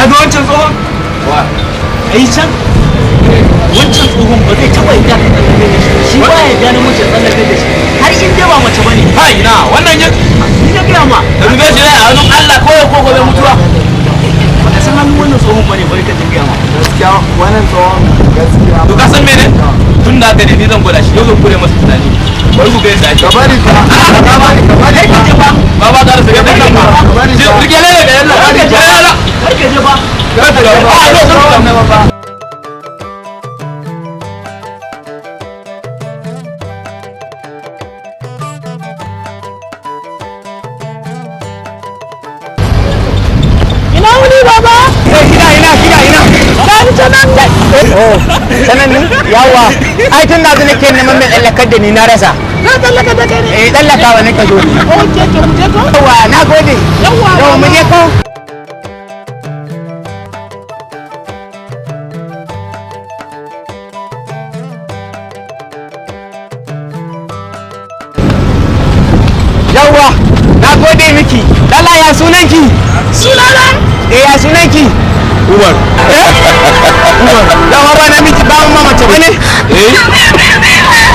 na ga wancan tsohon wa ai can wancan tsohon ba zai taba yadda ka tsallake da shi shi ba ya gane mace tsallake da shi har in dai ba mace bane ha ina wannan ya ni da gaya ma da rube shi ne a hannun Allah kawai ko gobe mutuwa baka san hannun wannan tsohon bane bari ka gaya ma gaskiya wannan tsohon gaskiya to ka san mene tun da haka ne ni zan gwada shi yau zan kure masa tunani bari ku ga yadda ake kabari fa kabari kabari ka je ba ba ba ka rasa gaban nan ba ji rike ne da yalla ka je ba ka je ba ka je ba a zo zo ba ina wuni baba sanan ni yawa ai tun da nake neman mai tsallakar da ni na rasa ka tsallaka da kai ne tsallakawa nake zo oke to mu je ko yawa na gode yawa mu je ko yawa na gode miki lalla ya sunanki sunana ya sunanki Umar Umar yawa ba na miki ba mu mace bane eh